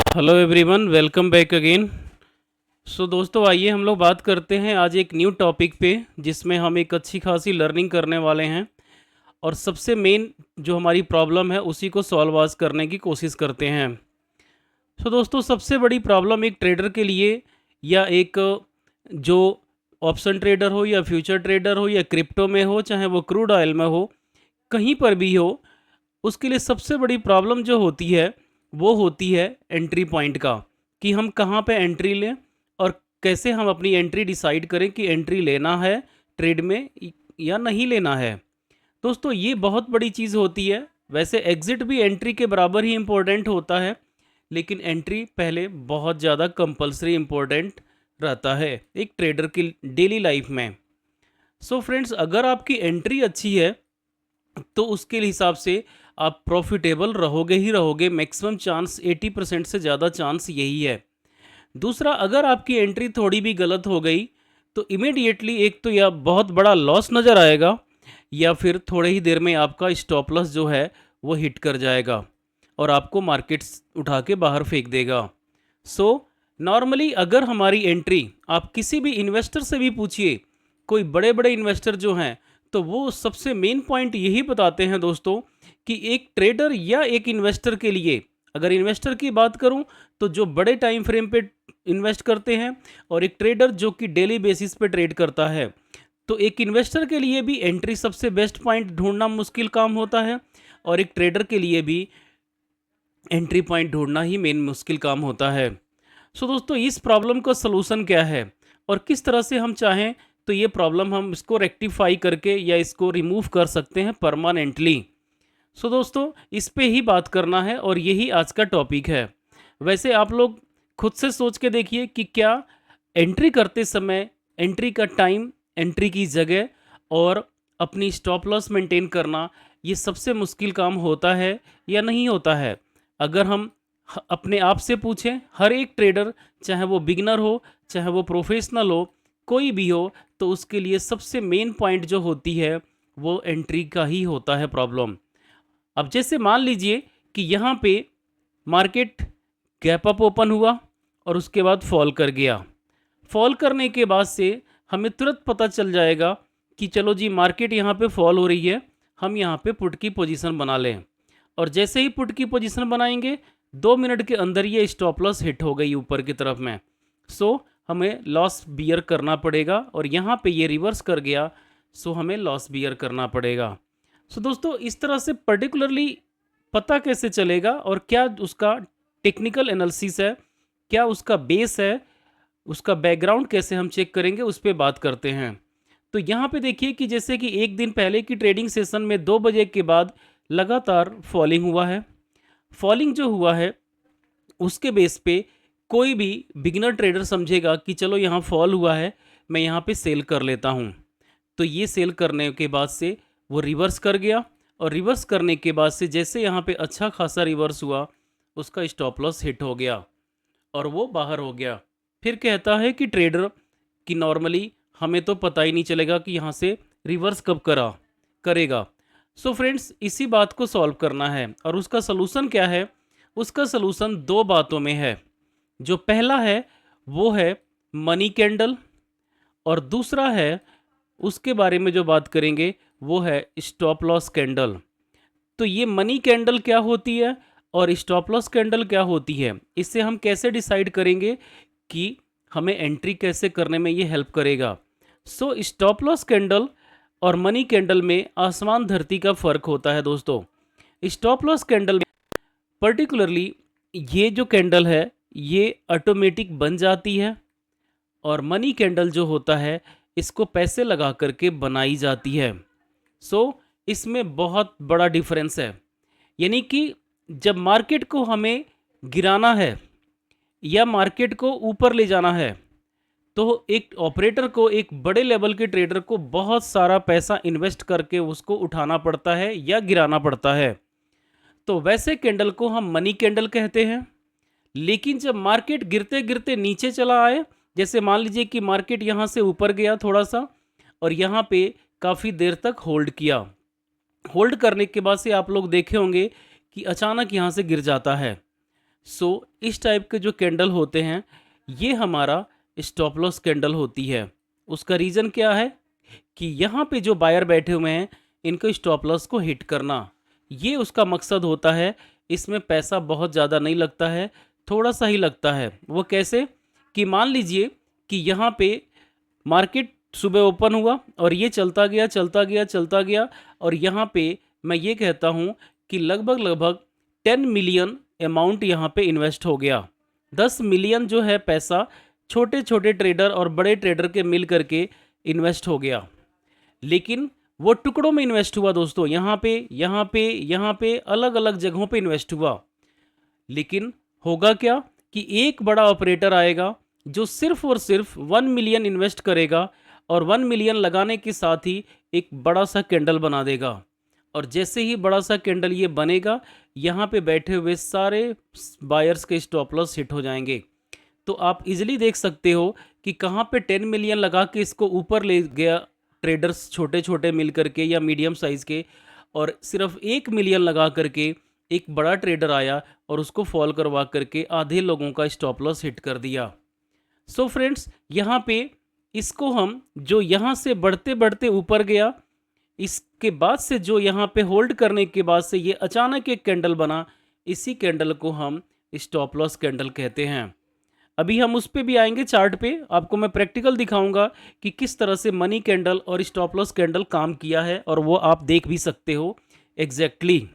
Hello everyone, welcome back again. So दोस्तों, आइए हम लोग बात करते हैं आज एक न्यू टॉपिक पे, जिसमें हम एक अच्छी खासी लर्निंग करने वाले हैं और सबसे मेन जो हमारी प्रॉब्लम है उसी को सॉल्व आज करने की कोशिश करते हैं। सो दोस्तों, सबसे बड़ी प्रॉब्लम एक ट्रेडर के लिए, या एक जो ऑप्शन ट्रेडर हो या फ्यूचर ट्रेडर हो या क्रिप्टो में हो, चाहे वो क्रूड ऑयल में हो, कहीं पर भी हो, उसके लिए सबसे बड़ी प्रॉब्लम जो होती है वो होती है एंट्री पॉइंट का, कि हम कहाँ पे एंट्री लें और कैसे हम अपनी एंट्री डिसाइड करें कि एंट्री लेना है ट्रेड में या नहीं लेना है। दोस्तों, ये बहुत बड़ी चीज़ होती है। वैसे एग्ज़िट भी एंट्री के बराबर ही इम्पोर्टेंट होता है, लेकिन एंट्री पहले बहुत ज़्यादा कंपलसरी इम्पोर्टेंट रहता है एक ट्रेडर की डेली लाइफ में। सो फ्रेंड्स, अगर आपकी एंट्री अच्छी है तो उसके हिसाब से आप प्रॉफिटेबल रहोगे ही रहोगे। मैक्सिमम चांस 80% से ज़्यादा चांस यही है। दूसरा, अगर आपकी एंट्री थोड़ी भी गलत हो गई तो इमीडिएटली एक तो या बहुत बड़ा लॉस नज़र आएगा, या फिर थोड़े ही देर में आपका स्टॉप लॉस जो है वो हिट कर जाएगा और आपको मार्केट्स उठा के बाहर फेंक देगा। सो नॉर्मली अगर हमारी एंट्री, आप किसी भी इन्वेस्टर से भी पूछिए, कोई बड़े बड़े इन्वेस्टर जो हैं, तो वो सबसे मेन पॉइंट यही बताते हैं दोस्तों, कि एक ट्रेडर या एक इन्वेस्टर के लिए, अगर इन्वेस्टर की बात करूं तो जो बड़े टाइम फ्रेम पे इन्वेस्ट करते हैं, और एक ट्रेडर जो कि डेली बेसिस पे ट्रेड करता है, तो एक इन्वेस्टर के लिए भी एंट्री सबसे बेस्ट पॉइंट ढूंढना मुश्किल काम होता है, और एक ट्रेडर के लिए भी एंट्री पॉइंट ढूंढना ही मेन मुश्किल काम होता है। सो दोस्तों, इस प्रॉब्लम का सलूशन क्या है और किस तरह से हम चाहें तो ये प्रॉब्लम हम इसको रेक्टिफाई करके या इसको रिमूव कर सकते हैं परमानेंटली। सो दोस्तों, इस पे ही बात करना है और यही आज का टॉपिक है। वैसे आप लोग खुद से सोच के देखिए कि क्या एंट्री करते समय एंट्री का टाइम, एंट्री की जगह और अपनी स्टॉप लॉस मेंटेन करना, ये सबसे मुश्किल काम होता है या नहीं होता है। अगर हम अपने आप से पूछें, हर एक ट्रेडर, चाहे वो बिगनर हो चाहे वो प्रोफेशनल हो, कोई भी हो, तो उसके लिए सबसे मेन पॉइंट जो होती है वो एंट्री का ही होता है प्रॉब्लम। अब जैसे मान लीजिए कि यहाँ पे मार्केट गैप अप ओपन हुआ और उसके बाद फॉल कर गया। फॉल करने के बाद से हमें तुरंत पता चल जाएगा कि चलो जी, मार्केट यहाँ पे फॉल हो रही है, हम यहाँ पे पुट की पोजीशन बना लें। और जैसे ही पुट की पोजीशन बनाएंगे, 2 मिनट के अंदर ये स्टॉप लॉस हिट हो गई ऊपर की तरफ में। सो हमें लॉस बियर करना पड़ेगा, और यहाँ पे ये रिवर्स कर गया, सो हमें लॉस बियर करना पड़ेगा। सो दोस्तों, इस तरह से पर्टिकुलरली पता कैसे चलेगा और क्या उसका टेक्निकल एनालिसिस है, क्या उसका बेस है, उसका बैकग्राउंड कैसे हम चेक करेंगे, उस पर बात करते हैं। तो यहाँ पे देखिए कि जैसे कि एक दिन पहले की ट्रेडिंग सेशन में 2 बजे के बाद लगातार फॉलिंग हुआ है। फॉलिंग जो हुआ है उसके बेस पे कोई भी बिगिनर ट्रेडर समझेगा कि चलो यहाँ फॉल हुआ है, मैं यहाँ पे सेल कर लेता हूँ। तो ये सेल करने के बाद से वो रिवर्स कर गया, और रिवर्स करने के बाद से जैसे यहाँ पे अच्छा खासा रिवर्स हुआ, उसका स्टॉप लॉस हिट हो गया और वो बाहर हो गया। फिर कहता है कि ट्रेडर कि नॉर्मली हमें तो पता ही नहीं चलेगा कि यहाँ से रिवर्स कब करेगा। सो फ्रेंड्स, इसी बात को सॉल्व करना है, और उसका सलूशन क्या है? उसका सलूशन 2 बातों में है। जो पहला है वो है मनी कैंडल, और दूसरा है, उसके बारे में जो बात करेंगे, वो है स्टॉप लॉस कैंडल। तो ये मनी कैंडल क्या होती है और स्टॉप लॉस कैंडल क्या होती है, इससे हम कैसे डिसाइड करेंगे कि हमें एंट्री कैसे करने में ये हेल्प करेगा। सो स्टॉप लॉस कैंडल और मनी कैंडल में आसमान धरती का फ़र्क होता है दोस्तों। स्टॉप लॉस कैंडल में पर्टिकुलरली ये जो कैंडल है ये ऑटोमेटिक बन जाती है, और मनी कैंडल जो होता है इसको पैसे लगा करके बनाई जाती है। सो इसमें बहुत बड़ा डिफरेंस है। यानी कि जब मार्केट को हमें गिराना है या मार्केट को ऊपर ले जाना है, तो एक ऑपरेटर को, एक बड़े लेवल के ट्रेडर को बहुत सारा पैसा इन्वेस्ट करके उसको उठाना पड़ता है या गिराना पड़ता है। तो वैसे कैंडल को हम मनी कैंडल कहते हैं। लेकिन जब मार्केट गिरते गिरते नीचे चला आए, जैसे मान लीजिए कि मार्केट यहाँ से ऊपर गया थोड़ा सा और यहाँ पे काफ़ी देर तक होल्ड किया, होल्ड करने के बाद से आप लोग देखे होंगे कि अचानक यहाँ से गिर जाता है, सो इस टाइप के जो कैंडल होते हैं ये हमारा स्टॉप लॉस कैंडल होती है। उसका रीज़न क्या है कि यहाँ पे जो बायर बैठे हुए हैं इनको स्टॉप लॉस को हिट करना, ये उसका मकसद होता है। इसमें पैसा बहुत ज़्यादा नहीं लगता है, थोड़ा सा ही लगता है। वो कैसे कि मान लीजिए कि यहाँ पे मार्केट सुबह ओपन हुआ और ये चलता गया चलता गया चलता गया, और यहाँ पे मैं ये कहता हूँ कि लगभग लगभग 10 मिलियन अमाउंट यहाँ पे इन्वेस्ट हो गया। 10 मिलियन जो है पैसा छोटे छोटे ट्रेडर और बड़े ट्रेडर के मिल करके इन्वेस्ट हो गया, लेकिन वो टुकड़ों में इन्वेस्ट हुआ दोस्तों। यहाँ पे यहाँ पे यहाँ पे अलग अलग जगहों पे इन्वेस्ट हुआ। लेकिन होगा क्या कि एक बड़ा ऑपरेटर आएगा जो सिर्फ और सिर्फ 1 मिलियन इन्वेस्ट करेगा और 1 मिलियन लगाने के साथ ही एक बड़ा सा कैंडल बना देगा। और जैसे ही बड़ा सा कैंडल ये बनेगा, यहाँ पे बैठे हुए सारे बायर्स के स्टॉप लॉस हिट हो जाएंगे। तो आप इजीली देख सकते हो कि कहाँ पे 10 मिलियन लगा के इसको ऊपर ले गया ट्रेडर्स, छोटे छोटे मिल करके या मीडियम साइज़ के, और सिर्फ 1 मिलियन लगा करके एक बड़ा ट्रेडर आया और उसको फॉल करवा करके आधे लोगों का स्टॉप लॉस हिट कर दिया। सो फ्रेंड्स, यहाँ पे इसको हम जो यहाँ से बढ़ते बढ़ते ऊपर गया, इसके बाद से जो यहाँ पे होल्ड करने के बाद से ये अचानक एक कैंडल बना, इसी कैंडल को हम स्टॉप लॉस कैंडल कहते हैं। अभी हम उस पे भी आएंगे, चार्ट पे आपको मैं प्रैक्टिकल दिखाऊंगा कि किस तरह से मनी कैंडल और स्टॉप लॉस कैंडल काम किया है, और वो आप देख भी सकते हो exactly.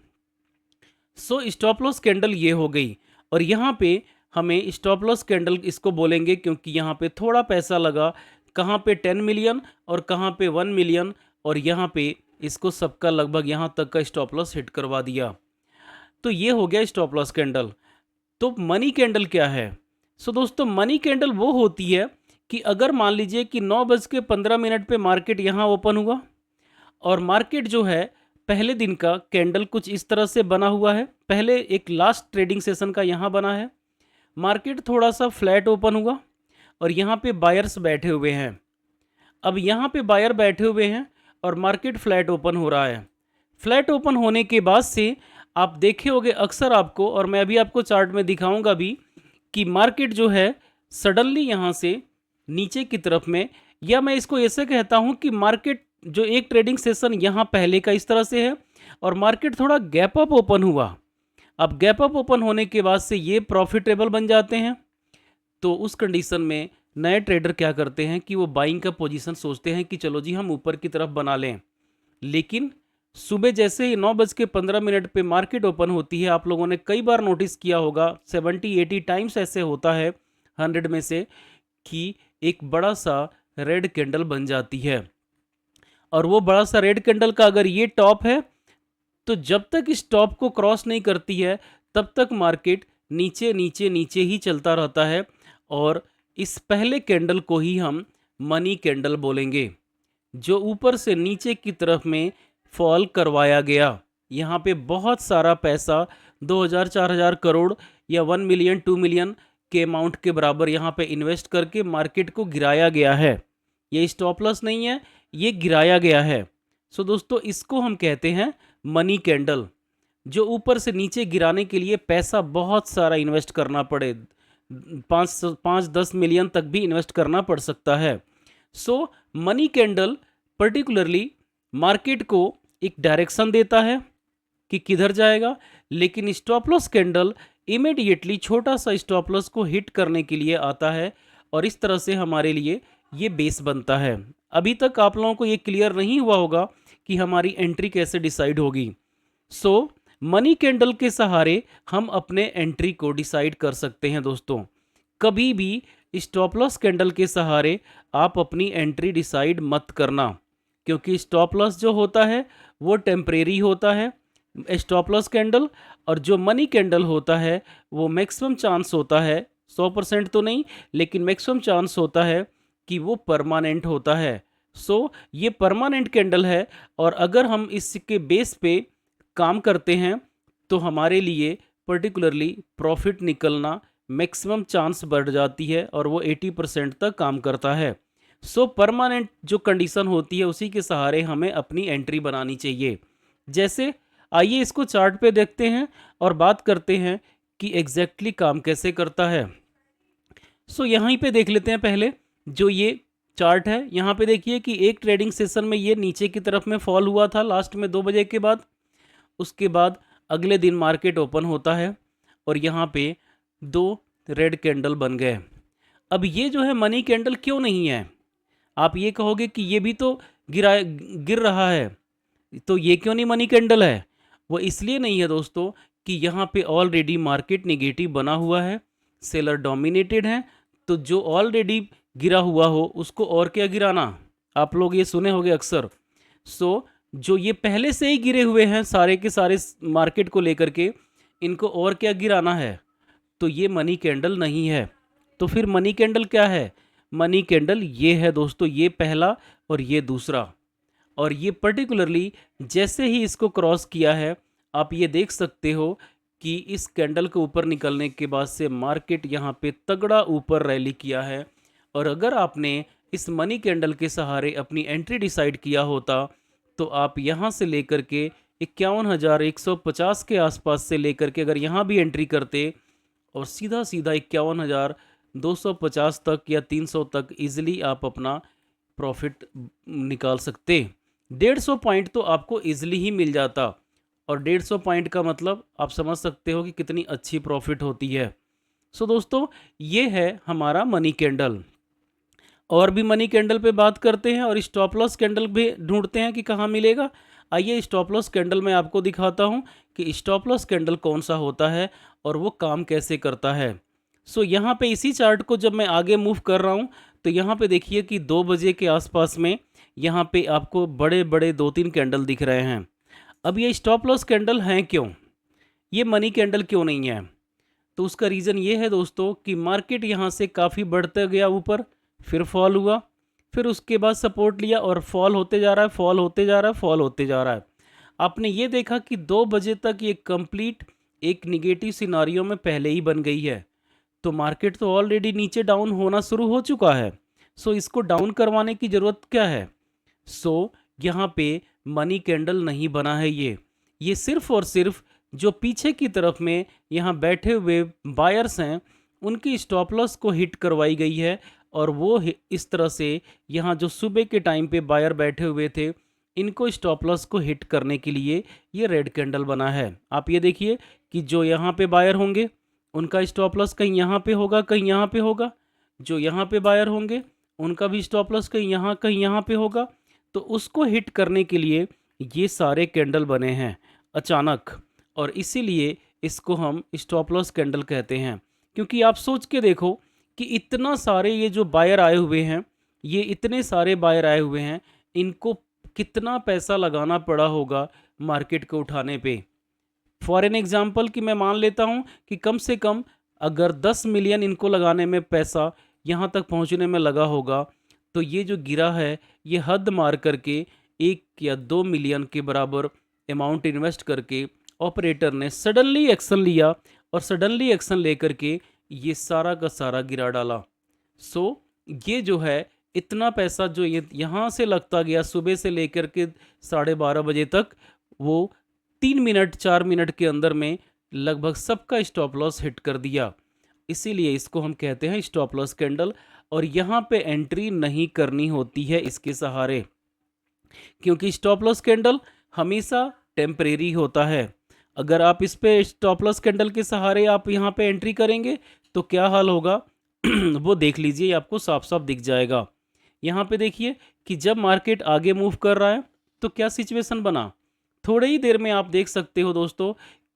So stop loss candle ये हो गई, और यहाँ पे हमें स्टॉप लॉस कैंडल इसको बोलेंगे क्योंकि यहाँ पे थोड़ा पैसा लगा, कहाँ पे 10 मिलियन और कहाँ पे 1 मिलियन, और यहाँ पे इसको सबका लगभग यहाँ तक का स्टॉप लॉस हिट करवा दिया। तो ये हो गया स्टॉप लॉस कैंडल। तो मनी कैंडल क्या है? सो दोस्तों, मनी कैंडल वो होती है कि अगर मान लीजिए कि 9:15 पे मार्केट यहाँ ओपन हुआ, और मार्केट जो है पहले दिन का कैंडल कुछ इस तरह से बना हुआ है, पहले एक लास्ट ट्रेडिंग सेशन का यहाँ बना है, मार्केट थोड़ा सा फ्लैट ओपन हुआ और यहाँ पे बायर्स बैठे हुए हैं। अब यहाँ पे बायर बैठे हुए हैं और मार्केट फ्लैट ओपन हो रहा है। फ्लैट ओपन होने के बाद से आप देखे होंगे अक्सर आपको, और मैं अभी आपको चार्ट में दिखाऊंगा भी, कि मार्केट जो है सडनली यहाँ से नीचे की तरफ में, या मैं इसको ऐसे कहता हूँ कि मार्केट जो एक ट्रेडिंग सेशन यहाँ पहले का इस तरह से है और मार्केट थोड़ा गैप अप ओपन हुआ। अब गैप अप ओपन होने के बाद से ये प्रॉफिटेबल बन जाते हैं। तो उस कंडीशन में नए ट्रेडर क्या करते हैं कि वो बाइंग का पोजीशन सोचते हैं कि चलो जी हम ऊपर की तरफ बना लें। लेकिन सुबह जैसे ही 9:15 पे मार्केट ओपन होती है, आप लोगों ने कई बार नोटिस किया होगा, 70-80 टाइम्स ऐसे होता है 100 में से, कि एक बड़ा सा रेड कैंडल बन जाती है। और वो बड़ा सा रेड कैंडल का अगर ये टॉप है, तो जब तक इस टॉप को क्रॉस नहीं करती है तब तक मार्केट नीचे नीचे नीचे ही चलता रहता है, और इस पहले कैंडल को ही हम मनी कैंडल बोलेंगे, जो ऊपर से नीचे की तरफ में फॉल करवाया गया। यहाँ पे बहुत सारा पैसा 2000-4000 करोड़ या 1 मिलियन 2 मिलियन के अमाउंट के बराबर यहाँ पे इन्वेस्ट करके मार्केट को गिराया गया है। ये स्टॉप लॉस नहीं है, ये गिराया गया है। सो दोस्तों, इसको हम कहते हैं मनी कैंडल, जो ऊपर से नीचे गिराने के लिए पैसा बहुत सारा इन्वेस्ट करना पड़े, 5-10 मिलियन तक भी इन्वेस्ट करना पड़ सकता है। सो मनी कैंडल पर्टिकुलरली मार्केट को एक डायरेक्शन देता है कि किधर जाएगा, लेकिन स्टॉप लॉस कैंडल इमीडिएटली छोटा सा स्टॉप लॉस को हिट करने के लिए आता है, और इस तरह से हमारे लिए ये बेस बनता है। अभी तक आप लोगों को ये क्लियर नहीं हुआ होगा कि हमारी एंट्री कैसे डिसाइड होगी। सो मनी कैंडल के सहारे हम अपने एंट्री को डिसाइड कर सकते हैं दोस्तों। कभी भी स्टॉप लॉस कैंडल के सहारे आप अपनी एंट्री डिसाइड मत करना, क्योंकि स्टॉप लॉस जो होता है वो टेम्परेरी होता है स्टॉप लॉस कैंडल, और जो मनी कैंडल होता है वो मैक्सिमम चांस होता है, 100% तो नहीं लेकिन मैक्सिमम चांस होता है कि वो परमानेंट होता है। सो ये परमानेंट कैंडल है, और अगर हम इसके बेस पे काम करते हैं तो हमारे लिए पर्टिकुलरली प्रॉफिट निकलना मैक्सिमम चांस बढ़ जाती है, और वो 80% तक काम करता है। सो परमानेंट जो कंडीशन होती है उसी के सहारे हमें अपनी एंट्री बनानी चाहिए। जैसे आइए इसको चार्ट पे देखते हैं और बात करते हैं कि एग्जैक्टली काम कैसे करता है। सो यहीं पे देख लेते हैं पहले जो ये चार्ट है। यहाँ पे देखिए कि एक ट्रेडिंग सेशन में ये नीचे की तरफ में फॉल हुआ था लास्ट में 2 बजे के बाद। उसके बाद अगले दिन मार्केट ओपन होता है और यहाँ पे 2 रेड कैंडल बन गए। अब ये जो है मनी कैंडल क्यों नहीं है? आप ये कहोगे कि ये भी तो गिर रहा है, तो ये क्यों नहीं मनी कैंडल है? वो इसलिए नहीं है दोस्तों कि यहाँ पे ऑलरेडी मार्केट नेगेटिव बना हुआ है, सेलर डोमिनेटेड है। तो जो ऑलरेडी गिरा हुआ हो उसको और क्या गिराना, आप लोग ये सुने होंगे अक्सर। सो जो ये पहले से ही गिरे हुए हैं सारे के सारे मार्केट को लेकर के, इनको और क्या गिराना है? तो ये मनी कैंडल नहीं है। तो फिर मनी कैंडल क्या है? मनी कैंडल ये है दोस्तों, ये पहला और ये दूसरा। और ये पर्टिकुलरली जैसे ही इसको क्रॉस किया है, आप ये देख सकते हो कि इस कैंडल के ऊपर निकलने के बाद से मार्केट यहाँ पे तगड़ा ऊपर रैली किया है। और अगर आपने इस मनी कैंडल के सहारे अपनी एंट्री डिसाइड किया होता, तो आप यहाँ से लेकर के 51,150 के आसपास से लेकर के अगर यहाँ भी एंट्री करते और सीधा सीधा 51,250 तक या 300 तक इजीली आप अपना प्रॉफिट निकाल सकते। 150 पॉइंट तो आपको इजीली ही मिल जाता। और 150 पॉइंट का मतलब आप समझ सकते हो कि कितनी अच्छी प्रॉफिट होती है। सो दोस्तों, ये है हमारा मनी कैंडल। और भी मनी कैंडल पे बात करते हैं और स्टॉप लॉस कैंडल भी ढूंढते हैं कि कहाँ मिलेगा। आइए स्टॉप लॉस कैंडल मैं आपको दिखाता हूँ कि स्टॉप लॉस कैंडल कौन सा होता है और वो काम कैसे करता है। सो यहाँ पे इसी चार्ट को जब मैं आगे मूव कर रहा हूँ तो यहाँ पे देखिए कि 2 बजे के आसपास में यहाँ पे आपको बड़े बड़े 2-3 कैंडल दिख रहे हैं। अब ये स्टॉप लॉस कैंडल हैं क्यों, ये मनी कैंडल क्यों नहीं है? तो उसका रीज़न ये है दोस्तों कि मार्केट यहाँ से काफ़ी बढ़ते गया ऊपर, फिर फॉल हुआ, फिर उसके बाद सपोर्ट लिया और फॉल होते जा रहा है, फॉल होते जा रहा है, फॉल होते जा रहा है। आपने ये देखा कि 2 बजे तक ये कंप्लीट एक निगेटिव सिनारियो में पहले ही बन गई है। तो मार्केट तो ऑलरेडी नीचे डाउन होना शुरू हो चुका है। सो इसको डाउन करवाने की ज़रूरत क्या है? सो यहाँ पे मनी कैंडल नहीं बना है। ये सिर्फ और सिर्फ जो पीछे की तरफ में यहाँ बैठे हुए बायर्स हैं उनकी स्टॉप लॉस को हिट करवाई गई है। और वो इस तरह से यहाँ जो सुबह के टाइम पे बायर बैठे हुए थे, इनको स्टॉप लॉस को हिट करने के लिए ये रेड कैंडल बना है। आप ये देखिए कि जो यहाँ पे बायर होंगे उनका स्टॉप लॉस कहीं यहाँ पे होगा, कहीं यहाँ पे होगा। जो यहाँ पे बायर होंगे उनका भी स्टॉप लॉस कहीं यहाँ पे होगा। तो उसको हिट करने के लिए ये सारे कैंडल बने हैं अचानक, और इसीलिए इसको हम स्टॉप लॉस कैंडल कहते हैं। क्योंकि आप सोच के देखो कि इतना सारे ये जो बायर आए हुए हैं, ये इतने सारे बायर आए हुए हैं, इनको कितना पैसा लगाना पड़ा होगा मार्केट को उठाने पे। फॉर एन एग्जाम्पल कि मैं मान लेता हूँ कि कम से कम अगर 10 मिलियन इनको लगाने में पैसा यहाँ तक पहुँचने में लगा होगा, तो ये जो गिरा है ये हद मार करके 1 या 2 मिलियन के बराबर अमाउंट इन्वेस्ट करके ऑपरेटर ने सडनली एक्शन लिया और सडनली एक्शन लेकर के ये सारा का सारा गिरा डाला। सो ये जो है इतना पैसा जो ये यहाँ से लगता गया सुबह से लेकर के 12:30 बजे तक, वो 3 मिनट 4 मिनट के अंदर में लगभग सबका स्टॉप लॉस हिट कर दिया। इसीलिए इसको हम कहते हैं स्टॉप लॉस कैंडल। और यहाँ पे एंट्री नहीं करनी होती है इसके सहारे, क्योंकि स्टॉप लॉस कैंडल हमेशा टेम्परेरी होता है। अगर आप इस पे स्टॉप लॉस कैंडल के सहारे आप यहाँ पे एंट्री करेंगे तो क्या हाल होगा वो देख लीजिए, आपको साफ साफ दिख जाएगा। यहाँ पे देखिए कि जब मार्केट आगे मूव कर रहा है तो क्या सिचुएशन बना। थोड़े ही देर में आप देख सकते हो दोस्तों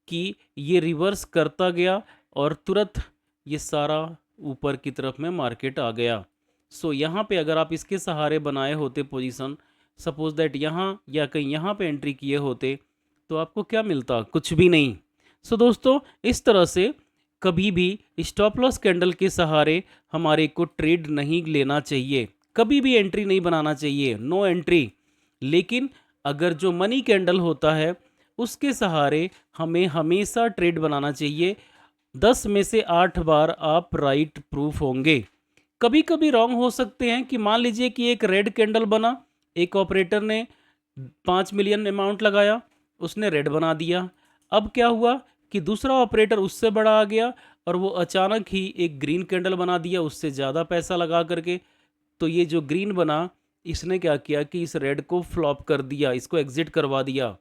कि ये रिवर्स करता गया और तुरंत ये सारा ऊपर की तरफ में मार्केट आ गया। सो यहाँ पे अगर आप इसके सहारे बनाए होते पोजीशन, सपोज दैट यहाँ या कहीं यहाँ पे एंट्री किए होते, तो आपको क्या मिलता? कुछ भी नहीं। सो दोस्तों, इस तरह से कभी भी स्टॉप लॉस कैंडल के सहारे हमारे को ट्रेड नहीं लेना चाहिए, कभी भी एंट्री नहीं बनाना चाहिए, नो एंट्री। लेकिन अगर जो मनी कैंडल होता है उसके सहारे हमें हमेशा ट्रेड बनाना चाहिए। 10 में से 8 बार आप राइट प्रूफ होंगे। कभी कभी रॉन्ग हो सकते हैं कि मान लीजिए कि एक रेड कैंडल बना, एक ऑपरेटर ने 5 मिलियन अमाउंट लगाया, उसने रेड बना दिया। अब क्या हुआ कि दूसरा ऑपरेटर उससे बड़ा आ गया और वो अचानक ही एक ग्रीन कैंडल बना दिया उससे ज़्यादा पैसा लगा करके। तो ये जो ग्रीन बना, इसने क्या किया कि इस रेड को फ्लॉप कर दिया, इसको एग्जिट करवा दिया।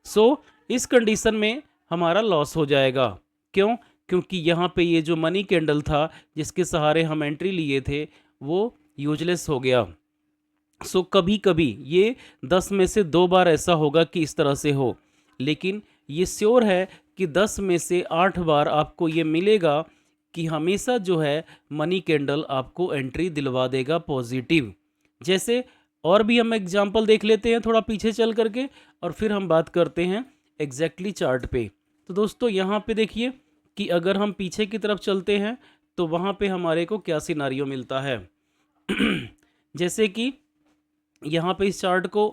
सो इस कंडीशन में हमारा लॉस हो जाएगा। क्यों? क्योंकि यहाँ पे ये जो मनी कैंडल था जिसके सहारे हम एंट्री लिए थे वो यूजलेस हो गया। सो कभी कभी ये 10 में से 2 बार ऐसा होगा कि इस तरह से हो, लेकिन ये श्योर है कि 10 में से 8 बार आपको ये मिलेगा कि हमेशा जो है मनी कैंडल आपको एंट्री दिलवा देगा पॉजिटिव। जैसे और भी हम एग्जांपल देख लेते हैं थोड़ा पीछे चल करके, और फिर हम बात करते हैं एग्जैक्टली चार्ट पे। तो दोस्तों यहाँ पे देखिए कि अगर हम पीछे की तरफ चलते हैं तो वहाँ पे हमारे को क्या सिनारियो मिलता है। जैसे कि यहाँ पे इस चार्ट को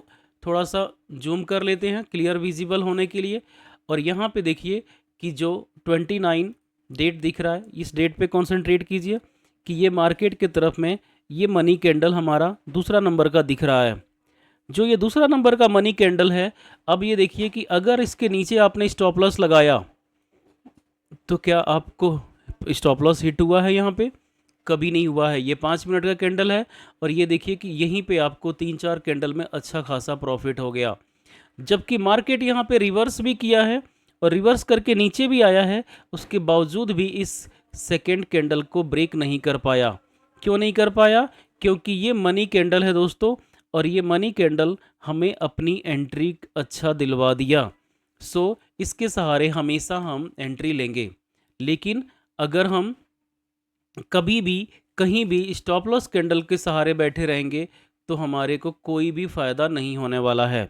थोड़ा सा जूम कर लेते हैं क्लियर विजिबल होने के लिए, और यहाँ पे देखिए कि जो 29 डेट दिख रहा है, इस डेट पे कंसंट्रेट कीजिए कि ये मार्केट की तरफ में ये मनी कैंडल हमारा दूसरा नंबर का दिख रहा है। जो ये दूसरा नंबर का मनी कैंडल है, अब ये देखिए कि अगर इसके नीचे आपने स्टॉप लॉस लगाया तो क्या आपको स्टॉप लॉस हिट हुआ है? यहाँ पे कभी नहीं हुआ है। ये 5 मिनट का कैंडल है और ये देखिए कि यहीं पे आपको 3-4 कैंडल में अच्छा खासा प्रॉफिट हो गया। जबकि मार्केट यहाँ पे रिवर्स भी किया है और रिवर्स करके नीचे भी आया है, उसके बावजूद भी इस सेकेंड कैंडल को ब्रेक नहीं कर पाया। क्यों नहीं कर पाया? क्योंकि ये मनी कैंडल है दोस्तों, और ये मनी कैंडल हमें अपनी एंट्री अच्छा दिलवा दिया। सो इसके सहारे हमेशा हम एंट्री लेंगे। लेकिन अगर हम कभी भी कहीं भी स्टॉप लॉस कैंडल के सहारे बैठे रहेंगे तो हमारे को कोई भी फ़ायदा नहीं होने वाला है,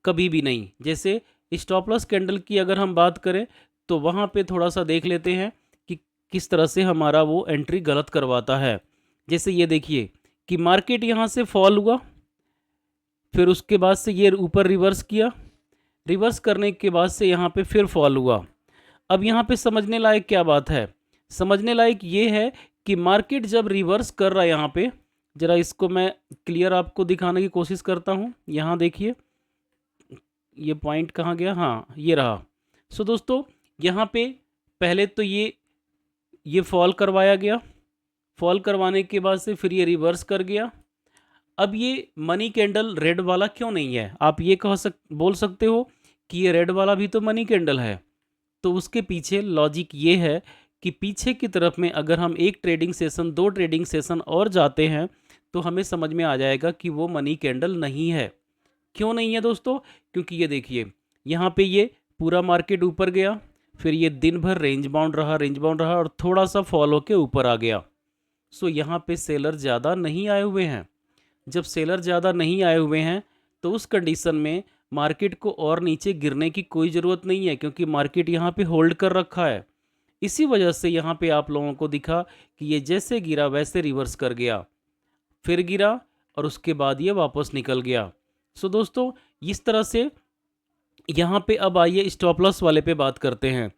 कभी भी नहीं। जैसे स्टॉप लॉस कैंडल की अगर हम बात करें तो वहाँ पे थोड़ा सा देख लेते हैं कि किस तरह से हमारा वो एंट्री गलत करवाता है। जैसे ये देखिए कि मार्केट यहाँ से फॉल हुआ, फिर उसके बाद से ये ऊपर रिवर्स किया, रिवर्स करने के बाद से यहाँ पे फिर फॉल हुआ। अब यहाँ पे समझने लायक क्या बात है? समझने लायक ये है कि मार्केट जब रिवर्स कर रहा है, यहाँ पे ज़रा इसको मैं क्लियर आपको दिखाने की कोशिश करता हूँ। यहाँ देखिए ये पॉइंट कहाँ गया, हाँ ये रहा। सो दोस्तों यहाँ पे पहले तो ये फॉल करवाया गया, फॉल करवाने के बाद से फिर ये रिवर्स कर गया। अब ये मनी कैंडल रेड वाला क्यों नहीं है? आप ये बोल सकते हो कि ये रेड वाला भी तो मनी कैंडल है। तो उसके पीछे लॉजिक ये है कि पीछे की तरफ में अगर हम एक ट्रेडिंग सेशन, 2 ट्रेडिंग सेशन और जाते हैं तो हमें समझ में आ जाएगा कि वो मनी कैंडल नहीं है। क्यों नहीं है दोस्तों? क्योंकि ये देखिए यहाँ पे ये पूरा मार्केट ऊपर गया, फिर ये दिन भर रेंज बाउंड रहा और थोड़ा सा फॉल होके ऊपर आ गया। सो यहाँ पे सेलर ज़्यादा नहीं आए हुए हैं। जब सेलर ज़्यादा नहीं आए हुए हैं तो उस कंडीशन में मार्केट को और नीचे गिरने की कोई ज़रूरत नहीं है, क्योंकि मार्केट यहाँ पे होल्ड कर रखा है। इसी वजह से यहाँ पे आप लोगों को दिखा कि ये जैसे गिरा वैसे रिवर्स कर गया, फिर गिरा और उसके बाद ये वापस निकल गया। सो दोस्तों इस तरह से यहाँ पे अब आइए स्टॉप लॉस वाले पे बात करते हैं।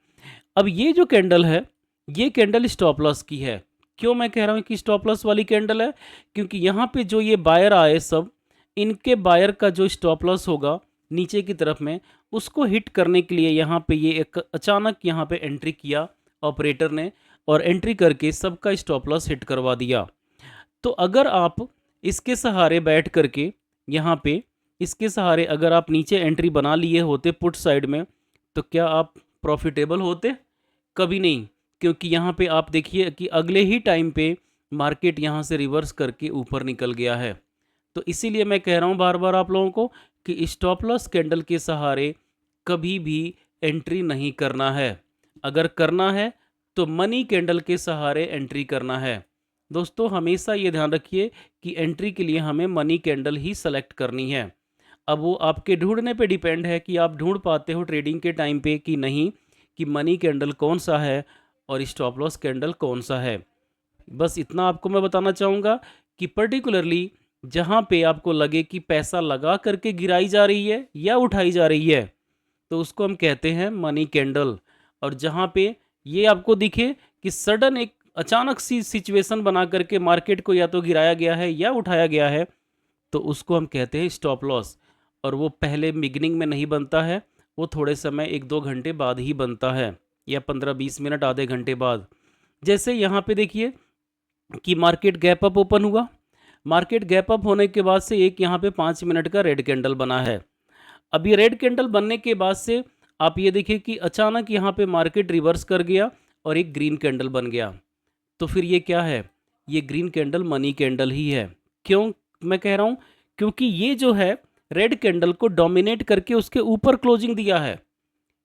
अब ये जो कैंडल है, ये कैंडल स्टॉप लॉस की है। क्यों मैं कह रहा हूँ कि स्टॉप लॉस वाली कैंडल है? क्योंकि यहाँ पे जो ये बायर आए सब, इनके बायर का जो स्टॉप लॉस होगा नीचे की तरफ में, उसको हिट करने के लिए यहाँ पे ये एक अचानक यहाँ पे एंट्री किया ऑपरेटर ने, और एंट्री करके सबका स्टॉप लॉस हिट करवा दिया। तो अगर आप इसके सहारे बैठ करके यहाँ पे इसके सहारे अगर आप नीचे एंट्री बना लिए होते पुट साइड में, तो क्या आप प्रॉफिटेबल होते? कभी नहीं। क्योंकि यहाँ पे आप देखिए कि अगले ही टाइम पे मार्केट यहाँ से रिवर्स करके ऊपर निकल गया है। तो इसीलिए मैं कह रहा हूँ बार बार आप लोगों को कि स्टॉप लॉस कैंडल के सहारे कभी भी एंट्री नहीं करना है। अगर करना है तो मनी कैंडल के सहारे एंट्री करना है। दोस्तों हमेशा ये ध्यान रखिए कि एंट्री के लिए हमें मनी कैंडल ही सेलेक्ट करनी है। अब वो आपके ढूंढने पे डिपेंड है कि आप ढूंढ पाते हो ट्रेडिंग के टाइम पे कि नहीं, कि मनी कैंडल कौन सा है और स्टॉप लॉस कैंडल कौन सा है। बस इतना आपको मैं बताना चाहूँगा कि पर्टिकुलरली जहाँ पे आपको लगे कि पैसा लगा करके गिराई जा रही है या उठाई जा रही है, तो उसको हम कहते हैं मनी कैंडल। और जहाँ पे ये आपको दिखे कि सडन एक अचानक सी सिचुएशन बना करके मार्केट को या तो गिराया गया है या उठाया गया है, तो उसको हम कहते हैं स्टॉप लॉस। और वो पहले बिगिनिंग में नहीं बनता है, वो थोड़े समय 1-2 घंटे बाद ही बनता है। या 15-20 मिनट, आधे घंटे बाद। जैसे यहाँ पे देखिए कि मार्केट गैप अप ओपन हुआ। मार्केट गैप अप होने के बाद से एक यहाँ पे 5 मिनट का रेड कैंडल बना है। अब ये रेड कैंडल बनने के बाद से आप ये देखिए कि अचानक यहाँ पे मार्केट रिवर्स कर गया और एक ग्रीन कैंडल बन गया। तो फिर ये क्या है? ये ग्रीन कैंडल मनी कैंडल ही है। क्यों मैं कह रहा हूँ? क्योंकि ये जो है रेड कैंडल को डोमिनेट करके उसके ऊपर क्लोजिंग दिया है।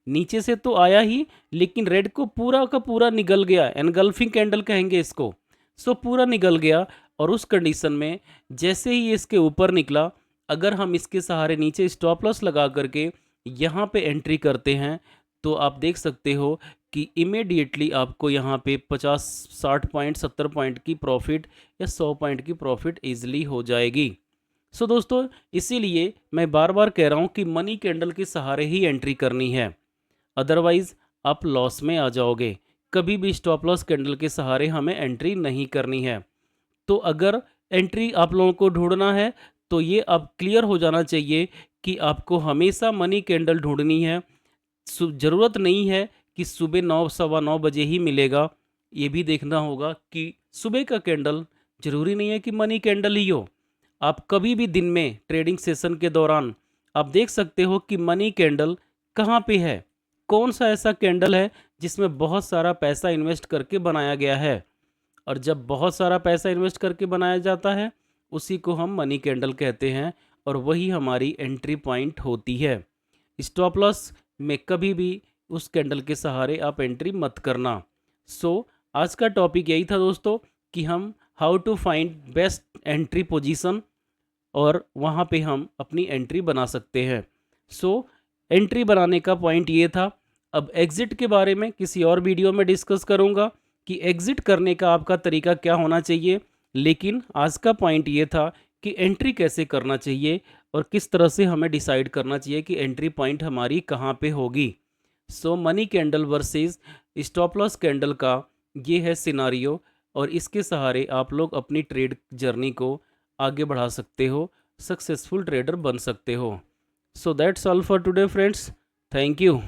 नीचे से तो आया ही, लेकिन रेड को पूरा का पूरा निगल गया, एनगल्फिंग कैंडल कहेंगे इसको। सो पूरा निगल गया और उस कंडीशन में जैसे ही इसके ऊपर निकला, अगर हम इसके सहारे नीचे स्टॉप लॉस लगा करके यहाँ पे एंट्री करते हैं तो आप देख सकते हो कि इमीडिएटली आपको यहाँ पे 50-60 पॉइंट 70 पॉइंट की प्रॉफिट या 100 पॉइंट की प्रॉफिट ईजिली हो जाएगी। सो दोस्तों, इसीलिए मैं बार बार कह रहा हूँ कि मनी कैंडल के सहारे ही एंट्री करनी है, अदरवाइज आप लॉस में आ जाओगे। कभी भी स्टॉप लॉस कैंडल के सहारे हमें एंट्री नहीं करनी है। तो अगर एंट्री आप लोगों को ढूंढना है तो ये अब क्लियर हो जाना चाहिए कि आपको हमेशा मनी कैंडल ढूंढनी है। ज़रूरत नहीं है कि सुबह 9 सवा 9 बजे ही मिलेगा। ये भी देखना होगा कि सुबह का कैंडल ज़रूरी नहीं है कि मनी कैंडल ही हो। आप कभी भी दिन में ट्रेडिंग सेशन के दौरान आप देख सकते हो कि मनी कैंडल कहाँ पे है, कौन सा ऐसा कैंडल है जिसमें बहुत सारा पैसा इन्वेस्ट करके बनाया गया है। और जब बहुत सारा पैसा इन्वेस्ट करके बनाया जाता है उसी को हम मनी कैंडल कहते हैं और वही हमारी एंट्री पॉइंट होती है। स्टॉप लॉस में कभी भी उस कैंडल के सहारे आप एंट्री मत करना। सो आज का टॉपिक यही था दोस्तों कि हम how to find best entry position और वहाँ पे हम अपनी एंट्री बना सकते हैं। सो एंट्री बनाने का पॉइंट ये था। अब एग्ज़िट के बारे में किसी और वीडियो में डिस्कस करूँगा कि एग्ज़िट करने का आपका तरीका क्या होना चाहिए, लेकिन आज का पॉइंट ये था कि एंट्री कैसे करना चाहिए और किस तरह से हमें डिसाइड करना चाहिए कि एंट्री पॉइंट हमारी कहाँ पे होगी। So money candle versus stop loss candle का ये है सिनारियो और इसके सहारे आप लोग अपनी ट्रेड जर्नी को आगे बढ़ा सकते हो, सक्सेसफुल ट्रेडर बन सकते हो। So that's all for today friends, thank you.